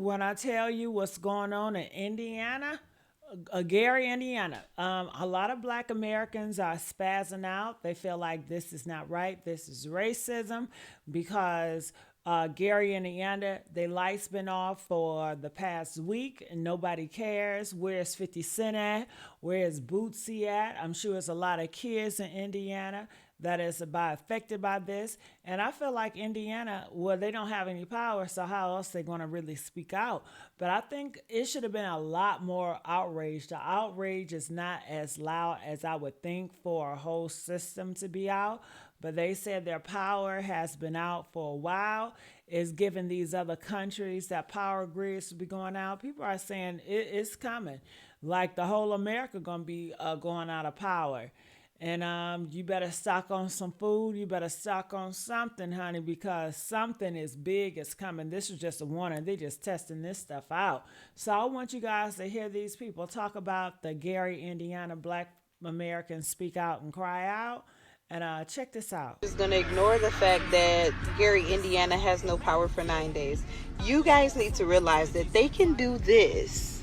when I tell you what's going on in Indiana, Gary, Indiana. A lot of Black Americans are spazzing out. They feel like this is not right. This is racism because Gary, Indiana, they lights been off for the past week and nobody cares. Where's 50 Cent at? Where's Bootsy at? I'm sure it's a lot of kids in Indiana that is affected by this. And I feel like Indiana, well, they don't have any power, so how else they going to really speak out? But I think it should have been a lot more outrage. The outrage is not as loud as I would think for a whole system to be out. But they said their power has been out for a while. It's giving these other countries that power grids to be going out. People are saying it's coming. Like the whole America going to be going out of power. And you better stock on some food. You better stock on something, honey, because something is big is coming. This is just a warning. They're just testing this stuff out. So I want you guys to hear these people talk about the Gary, Indiana Black Americans speak out and cry out. And check this out. Just going to ignore the fact that Gary, Indiana has no power for 9 days. You guys need to realize that they can do this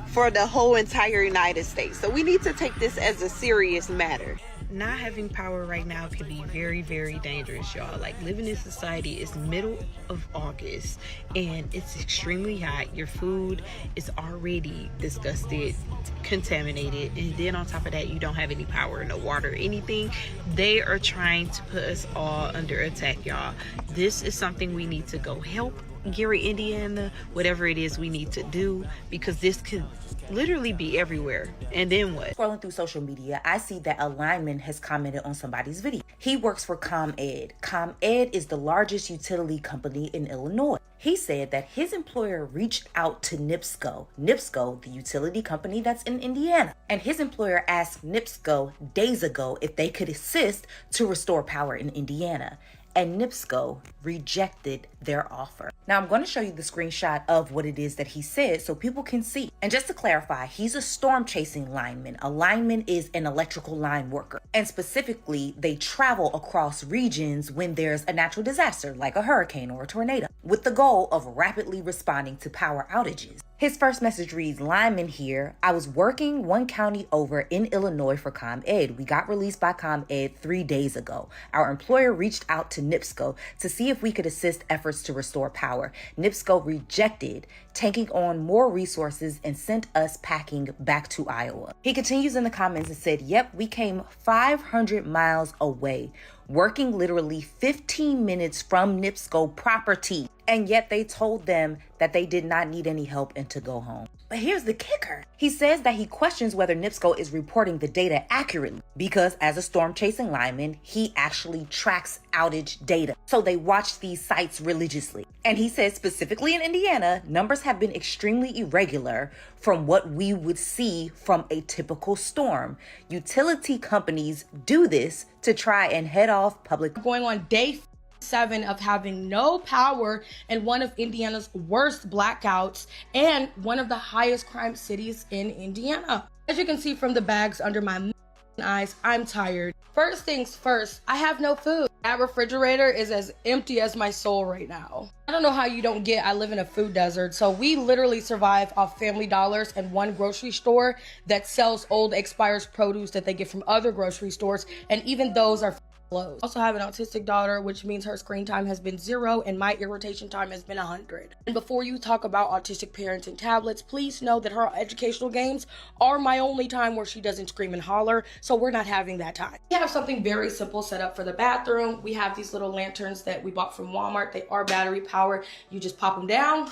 for the whole entire United States. So we need to take this as a serious matter. Not having power right now can be very, very dangerous, y'all. Like, living in society is middle of August and it's extremely hot. Your food is already disgusted, contaminated, and then on top of that, you don't have any power, no water, anything. They are trying to put us all under attack, y'all. This is something we need to go help Gary, Indiana, whatever it is we need to do, because this could literally be everywhere. And then what? Scrolling through social media, I see that a lineman has commented on somebody's video. He works for ComEd. ComEd is the largest utility company in Illinois. He said that his employer reached out to NIPSCO, the utility company that's in Indiana. And his employer asked NIPSCO days ago if they could assist to restore power in Indiana. And NIPSCO rejected their offer. Now I'm going to show you the screenshot of what it is that he said so people can see. And just to clarify, he's a storm chasing lineman. A lineman is an electrical line worker. And specifically, they travel across regions when there's a natural disaster like a hurricane or a tornado with the goal of rapidly responding to power outages. His first message reads, "Lineman here. I was working one county over in Illinois for ComEd. We got released by ComEd 3 days ago. Our employer reached out to NIPSCO to see if we could assist efforts to restore power. NIPSCO rejected, taking on more resources and sent us packing back to Iowa." He continues in the comments and said, "Yep, we came 500 miles away, working literally 15 minutes from NIPSCO property. And yet they told them that they did not need any help and to go home." But here's the kicker. He says that he questions whether NIPSCO is reporting the data accurately because as a storm chasing lineman, he actually tracks outage data. So they watch these sites religiously. And he says specifically in Indiana, numbers have been extremely irregular from what we would see from a typical storm. Utility companies do this to try and head off public. Going on day 7 of having no power in one of Indiana's worst blackouts and one of the highest crime cities in Indiana. As you can see from the bags under my eyes, I'm tired. First things first, I have no food. That refrigerator is as empty as my soul right now. I don't know how you don't get, I live in a food desert. So we literally survive off Family Dollars and one grocery store that sells old expired produce that they get from other grocery stores. And even those are closed. I also have an autistic daughter, which means her screen time has been 0 and my irritation time has been 100. And before you talk about autistic parents and tablets, please know that her educational games are my only time where she doesn't scream and holler, so we're not having that time. We have something very simple set up for the bathroom. We have these little lanterns that we bought from Walmart. They are battery powered. You just pop them down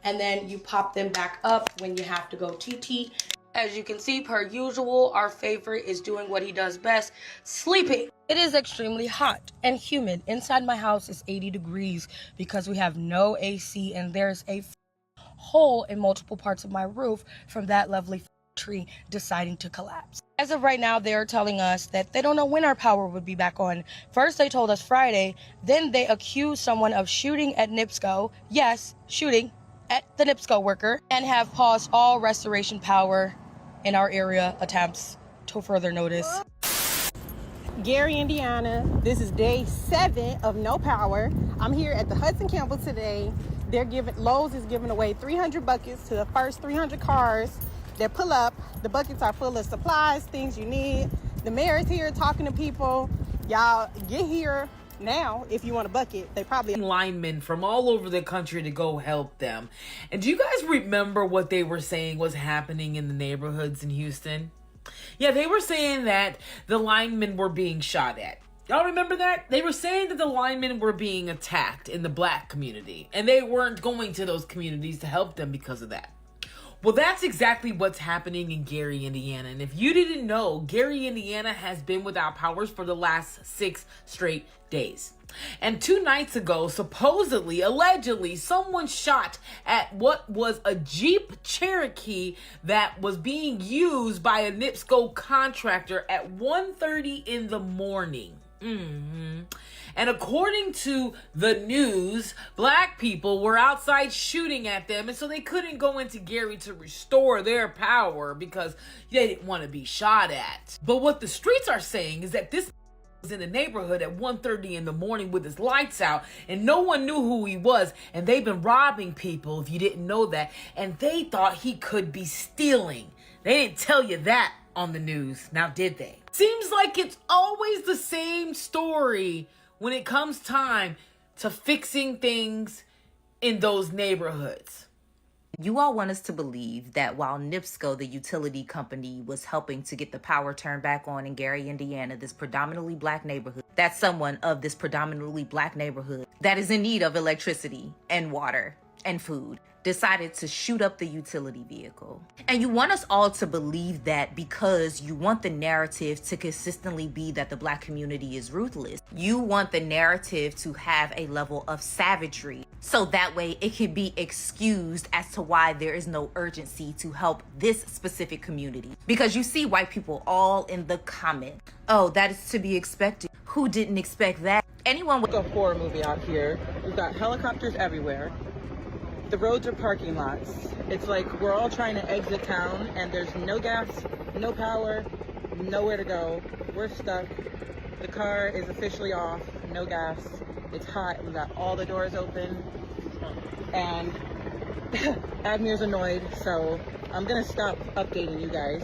and then you pop them back up when you have to go TT. As you can see, per usual, our favorite is doing what he does best, sleeping. It is extremely hot and humid. Inside my house is 80 degrees because we have no AC and there's a hole in multiple parts of my roof from that lovely tree deciding to collapse. As of right now, they're telling us that they don't know when our power would be back on. First, they told us Friday, then they accused someone of shooting at NIPSCO. Yes, shooting at the NIPSCO worker, and have paused all restoration power in our area attempts to further notice. Gary, Indiana. This is day 7 of no power. I'm here at the Hudson Campbell today. Lowe's is giving away 300 buckets to the first 300 cars that pull up. The buckets are full of supplies, things you need. The mayor's here talking to people. Y'all get here now if you want a bucket. They probably linemen from all over the country to go help them. And do you guys remember what they were saying was happening in the neighborhoods in Houston? Yeah, they were saying that the linemen were being shot at. Y'all remember that? They were saying that the linemen were being attacked in the black community, and they weren't going to those communities to help them because of that. Well, that's exactly what's happening in Gary, Indiana. And if you didn't know, Gary, Indiana has been without powers for the last 6 straight days. And 2 nights ago, supposedly, allegedly, someone shot at what was a Jeep Cherokee that was being used by a NIPSCO contractor at 1:30 in the morning. And according to the news, black people were outside shooting at them, and so they couldn't go into Gary to restore their power because they didn't want to be shot at. But what the streets are saying is that this was in the neighborhood at 1:30 in the morning with his lights out, and no one knew who he was, and they've been robbing people, if you didn't know that, and they thought he could be stealing. They didn't tell you that on the news, now did they? Seems like it's always the same story when it comes time to fixing things in those neighborhoods. You all want us to believe that while NIPSCO, the utility company, was helping to get the power turned back on in Gary, Indiana, this predominantly black neighborhood, that someone of this predominantly black neighborhood that is in need of electricity and water and food decided to shoot up the utility vehicle. And you want us all to believe that because you want the narrative to consistently be that the black community is ruthless. You want the narrative to have a level of savagery, so that way it can be excused as to why there is no urgency to help this specific community. Because you see white people all in the comment, oh, that is to be expected. Who didn't expect that? Anyone with a horror movie out here. We've got helicopters everywhere. The roads are parking lots. It's like we're all trying to exit town and there's no gas, no power, nowhere to go. We're stuck. The car is officially off, no gas. It's hot. We got all the doors open. And Admir's annoyed, so I'm gonna stop updating you guys.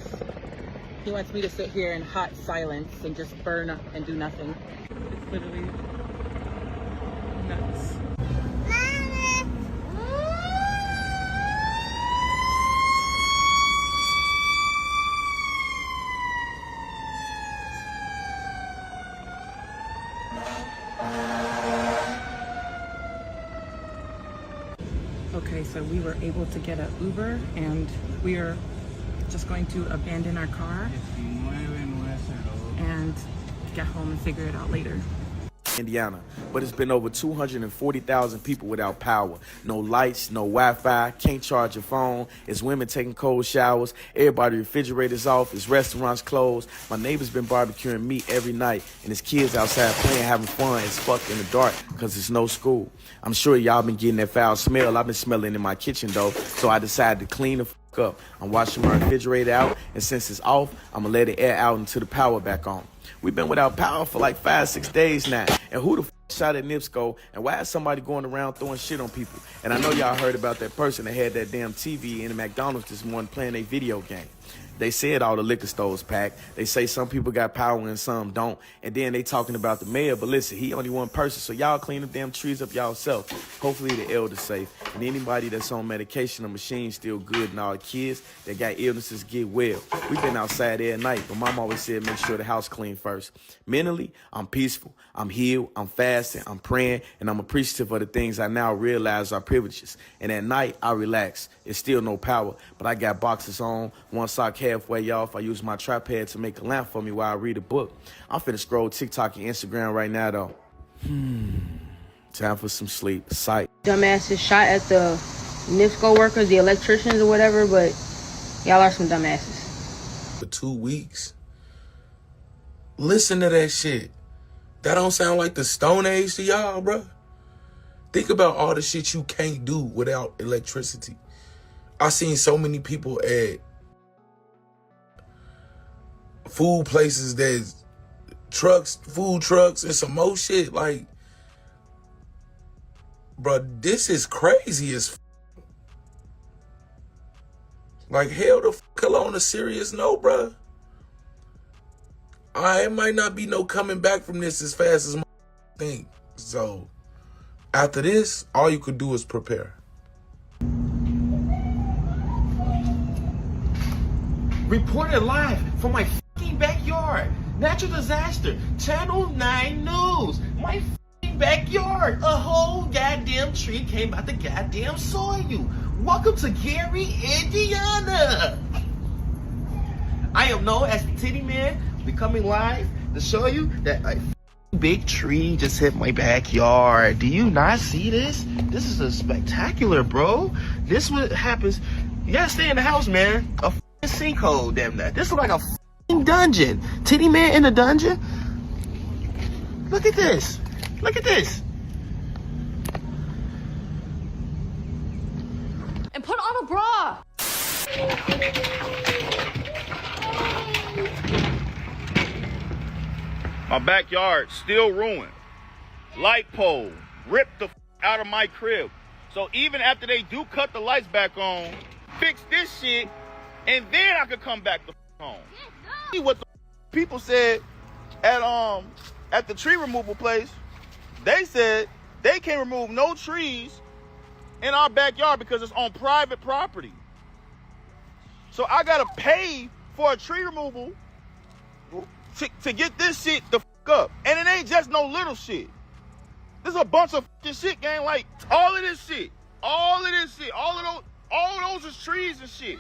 He wants me to sit here in hot silence and just burn up and do nothing. It's literally nuts. Okay, so we were able to get an Uber and we are just going to abandon our car and get home and figure it out later. Indiana, but it's been over 240,000 people without power. No lights, no Wi-Fi, can't charge your phone. It's women taking cold showers. Everybody's refrigerators off. It's restaurants closed. My neighbor's been barbecuing meat every night, and his kids outside playing, having fun as fuck in the dark because there's no school. I'm sure y'all been getting that foul smell. I've been smelling in my kitchen though, so I decided to clean the fuck up. I'm washing my refrigerator out, and since it's off, I'm gonna let it air out until the power back on. We've been without power for like 5-6 days now. And who the f shot at NIPSCO? And why is somebody going around throwing shit on people? And I know y'all heard about that person that had that damn TV in the McDonald's this morning playing a video game. They said all the liquor stores packed. They say some people got power and some don't. And then they talking about the mayor. But listen, he only one person. So y'all clean the damn trees up yourself. Hopefully the elder's safe. And anybody that's on medication or machine still good. And all the kids that got illnesses get well. We've been outside every night. But mom always said make sure the house clean first. Mentally, I'm peaceful. I'm healed. I'm fasting. I'm praying. And I'm appreciative of the things I now realize are privileges. And at night, I relax. It's still no power. But I got boxes on. One sock halfway off. I use my tripod to make a lamp for me while I read a book. I'm finna scroll TikTok and Instagram right now though. Time for some sleep. Sight. Dumbasses shot at the NIPSCO workers, the electricians or whatever, but y'all are some dumbasses. For 2 weeks? Listen to that shit. That don't sound like the Stone Age to y'all, bro. Think about all the shit you can't do without electricity. I seen so many people at food places that food trucks and some more shit. Like, Bro, this is crazy as like, hell the fuck on a serious note, bro. It might not be no coming back from this as fast as my think. So, after this, all you could do is prepare. Reported live from my fucking backyard. Natural disaster. Channel 9 News. My fucking backyard. A whole goddamn tree came out the goddamn soil. Welcome to Gary, Indiana. I am known as the Titty Man, becoming live to show you that a big tree just hit my backyard. Do you not see this? This is a spectacular, bro. This what happens. You gotta stay in the house, man. A sinkhole, damn that. This looks like a dungeon. Titty Man in the dungeon. Look at this. Look at this. And put on a bra. My backyard still ruined. Light pole ripped the out of my crib. So even after they do cut the lights back on, fix this shit, and then I could come back the home. See what the people said at the tree removal place. They said they can't remove no trees in our backyard because it's on private property. So I gotta pay for a tree removal to get this shit the fuck up. And it ain't just no little shit. There's a bunch of fucking shit, gang. Like, all of this shit. All of those is trees and shit.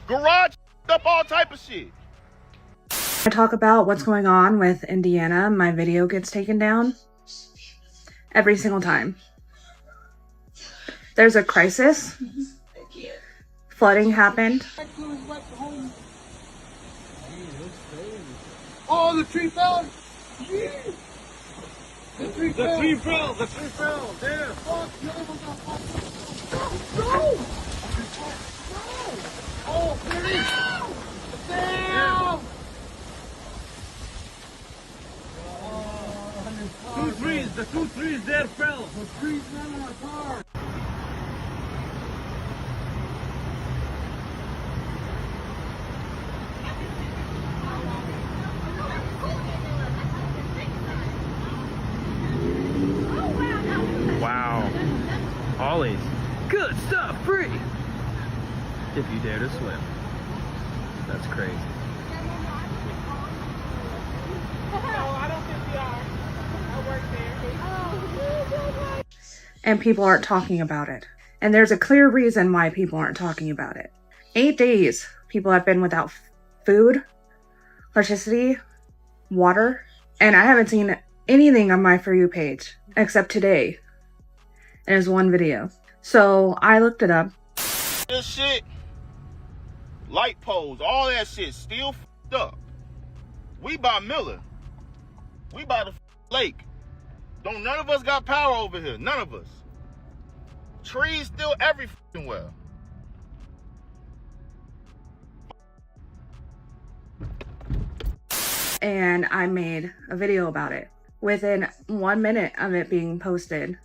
Garage up all type of shit. I talk about what's going on with Indiana, my video gets taken down. Every single time. There's a crisis. Flooding happened. Oh, the tree fell! Yeah. The tree fell! The tree fell! The tree fell! There! Fuck! The other one got fucked. No! Oh, there it is! Damn! The two trees there fell. The trees fell in our car. Wow. Ollies. Good stuff, free. If you dare to swim. That's crazy. No, I don't think we are. I work there. And people aren't talking about it. And there's a clear reason why people aren't talking about it. 8 days people have been without food, electricity, water, and I haven't seen anything on my For You page except today. And there's one video. So I looked it up. This shit, light poles, all that shit still fucked up. We by Miller. We by the lake. Don't none of us got power over here. None of us. Trees still every fucking well. And I made a video about it. Within 1 minute of it being posted,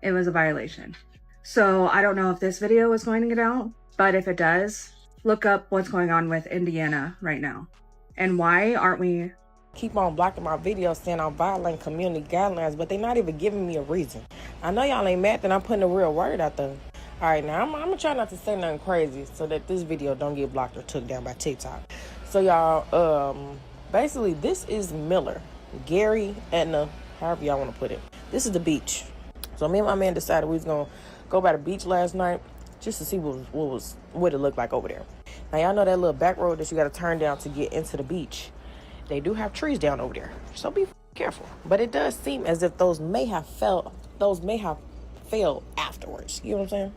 it was a violation. So I don't know if this video is going to get out, but if it does, look up what's going on with Indiana right now. And why aren't we keep on blocking my videos saying I'm violating community guidelines, but they're not even giving me a reason. I know y'all ain't mad that I'm putting a real word out there. All right, now I'm gonna try not to say nothing crazy so that this video don't get blocked or took down by TikTok. So y'all, basically this is Miller, Gary, Etna, however y'all want to put it. This is the beach. So me and my man decided we was gonna go by the beach last night just to see what it looked like over there. Now y'all know that little back road that you gotta turn down to get into the beach. They do have trees down over there, so be careful. But it does seem as if those may have failed afterwards. You know what I'm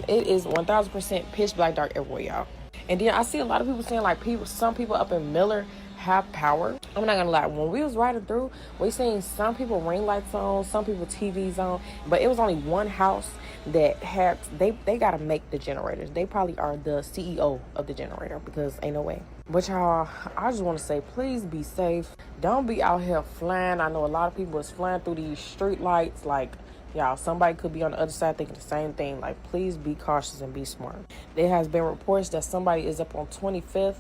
saying? It is 1000% pitch black dark everywhere, y'all. And then I see a lot of people saying like some people up in Miller have power. I'm not gonna lie, when we was riding through, we seen some people ring lights on, some people TVs on, but it was only one house that had, they gotta make the generators. They probably are the CEO of the generator because ain't no way. But y'all, I just want to say, please be safe. Don't be out here flying. I know a lot of people is flying through these street lights. Like, Y'all, somebody could be on the other side thinking the same thing. Like, please be cautious and be smart. There has been reports that somebody is up on 25th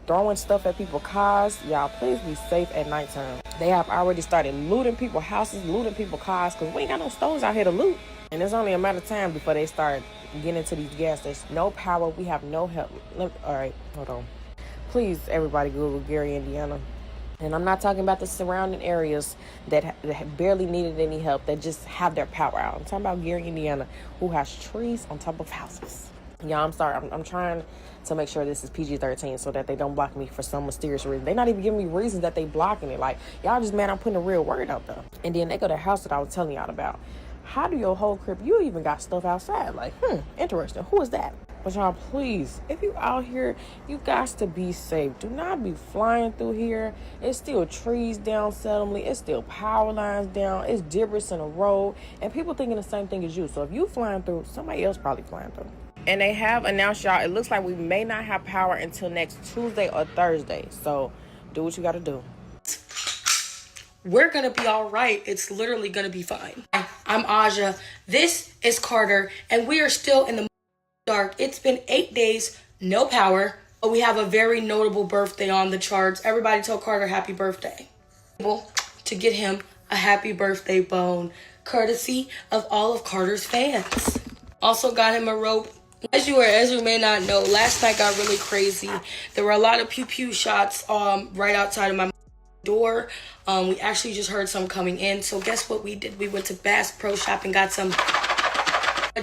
throwing stuff at people's cars. Y'all, please be safe at nighttime. They have already started looting people's houses, looting people's cars, because we ain't got no stones out here to loot. And it's only a matter of time before they start getting into these gas stations. No power. We have no help. All right, hold on. Please, everybody, Google Gary, Indiana. And I'm not talking about the surrounding areas that barely needed any help, that just have their power out. I'm talking about Gary, Indiana, who has trees on top of houses. Y'all, I'm sorry. I'm trying to make sure this is PG-13 so that they don't block me for some mysterious reason. They're not even giving me reasons that they blocking it. Like, y'all just mad I'm putting a real word out there. And then they go to the house that I was telling y'all about. How do your whole crib, you even got stuff outside? Like, interesting. Who is that? But y'all, please, if you out here, you got to be safe. Do not be flying through here. It's still trees down seldomly. It's still power lines down. It's debris in the road. And people thinking the same thing as you. So if you flying through, somebody else probably flying through. And they have announced, y'all, it looks like we may not have power until next Tuesday or Thursday. So do what you got to do. We're going to be all right. It's literally going to be fine. I'm Aja. This is Carter. And we are still in the dark. It's been 8 days, no power. But we have a very notable birthday on the charts. Everybody tell Carter happy birthday. Able to get him a happy birthday bone, courtesy of all of Carter's fans. Also got him a rope. As you may not know, last night got really crazy. There were a lot of pew pew shots right outside of my door. We actually just heard some coming in. So guess what we did? We went to Bass Pro Shop and got some.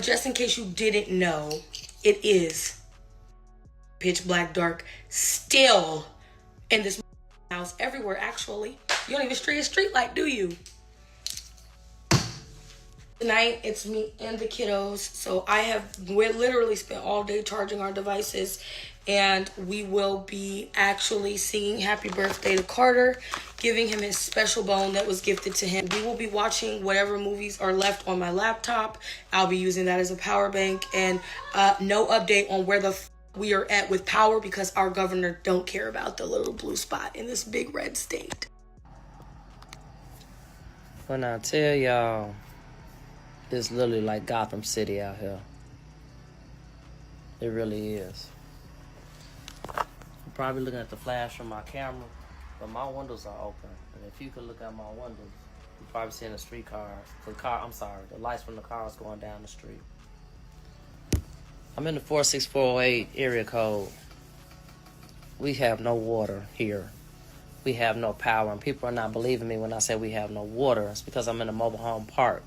Just in case you didn't know, it is pitch black dark still in this house everywhere. Actually, you don't even street a street light, do you? Tonight it's me and the kiddos, so we literally spent all day charging our devices, and we will be actually singing happy birthday to Carter, giving him his special bone that was gifted to him. We will be watching whatever movies are left on my laptop. I'll be using that as a power bank, and no update on where we are at with power, because our governor don't care about the little blue spot in this big red state. When I tell y'all, it's literally like Gotham City out here. It really is. I'm probably looking at the flash from my camera, but my windows are open. And if you could look out my windows, you're probably seeing the the lights from the cars going down the street. I'm in the 46408 area code. We have no water here. We have no power, and people are not believing me when I say we have no water. It's because I'm in a mobile home park.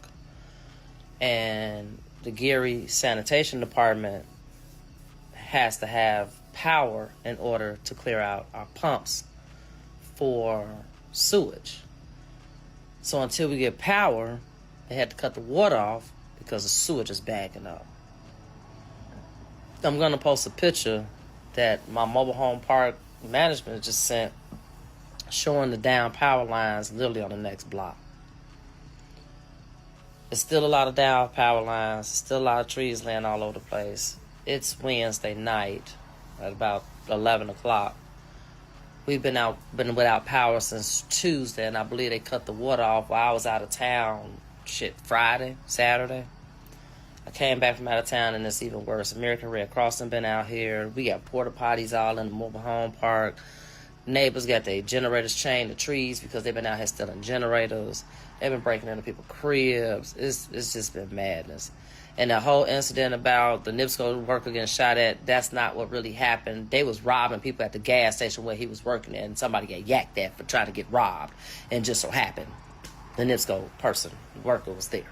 And the Gary Sanitation Department has to have power in order to clear out our pumps for sewage. So until we get power, they had to cut the water off because the sewage is backing up. I'm going to post a picture that my mobile home park management just sent showing the down power lines literally on the next block. There's still a lot of down power lines. There's still a lot of trees laying all over the place. It's Wednesday night at about 11 o'clock. We've been without power since Tuesday, and I believe they cut the water off while I was out of town, Friday, Saturday. I came back from out of town, and it's even worse. American Red Cross has been out here. We got porta potties all in the mobile home park. Neighbors got their generators chained to trees because they've been out here stealing generators. They've been breaking into people's cribs. It's just been madness. And the whole incident about the NIPSCO worker getting shot at, that's not what really happened. They was robbing people at the gas station where he was working at, and somebody got yacked at for trying to get robbed. And just so happened, the NIPSCO worker was there.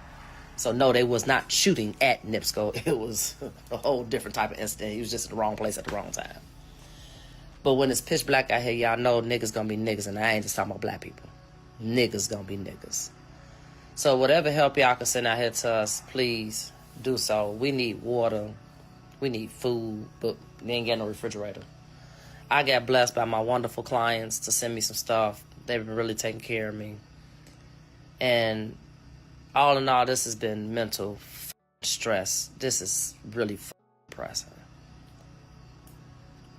So no, they was not shooting at NIPSCO. It was a whole different type of incident. He was just in the wrong place at the wrong time. But when it's pitch black out here, y'all know niggas gonna be niggas, and I ain't just talking about black people. Niggas gonna be niggas. So whatever help y'all can send out here to us, please do so. We need water. We need food, but we ain't got no refrigerator. I got blessed by my wonderful clients to send me some stuff. They've been really taking care of me. And all in all, this has been mental stress. This is really depressing.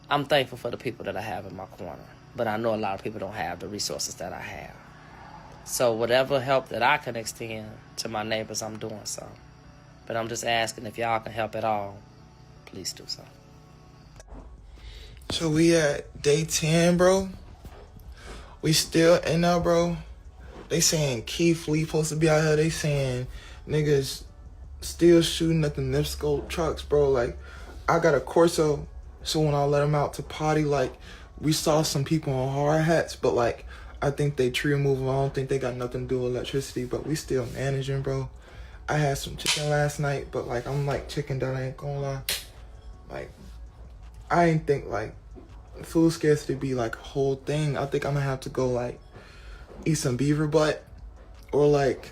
I'm thankful for the people that I have in my corner, but I know a lot of people don't have the resources that I have. So whatever help that I can extend to my neighbors, I'm doing so. But I'm just asking if y'all can help at all, please do so. So we at day 10, bro. We still in there, bro. They saying Keith Lee supposed to be out here. They saying niggas still shooting at the NIPSCO trucks, bro. Like, I got a Corso, so when I let them out to potty, like, we saw some people on hard hats, but, like, I think they tree removal. I don't think they got nothing to do with electricity, but we still managing, bro. I had some chicken last night, but, like, I'm, like, chicken that I ain't gonna lie. Like, I ain't think, like, food scarcity be, like, a whole thing. I think I'm gonna have to go, like, eat some beaver butt or, like,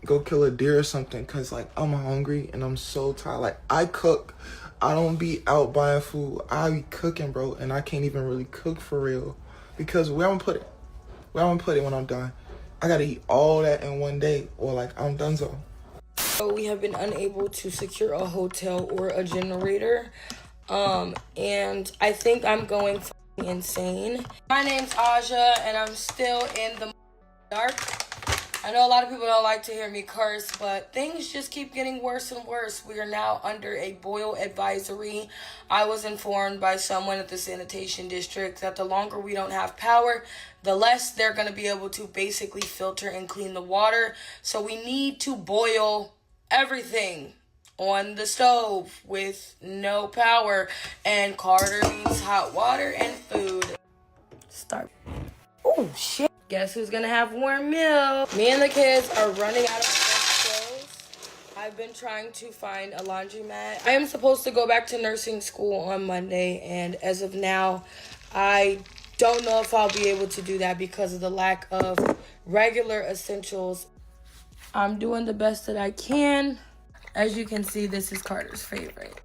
go kill a deer or something, because, like, I'm hungry and I'm so tired. Like, I cook. I don't be out buying food. I be cooking, bro, and I can't even really cook for real, because where I'm gonna put it? Where I'm gonna put it when I'm done? I gotta eat all that in one day, or, like, I'm done so. We have been unable to secure a hotel or a generator, and I think I'm going f***ing insane. My name's Aja, and I'm still in the dark. I know a lot of people don't like to hear me curse, but things just keep getting worse and worse. We are now under a boil advisory. I was informed by someone at the sanitation district that the longer we don't have power, the less they're going to be able to basically filter and clean the water. So we need to boil everything on the stove with no power. And Carter needs hot water and food. Start. Oh, shit. Guess who's gonna have warm milk? Me and the kids are running out of clothes. I've been trying to find a laundromat. I am supposed to go back to nursing school on Monday, and as of now, I don't know if I'll be able to do that because of the lack of regular essentials. I'm doing the best that I can. As you can see, this is Carter's favorite.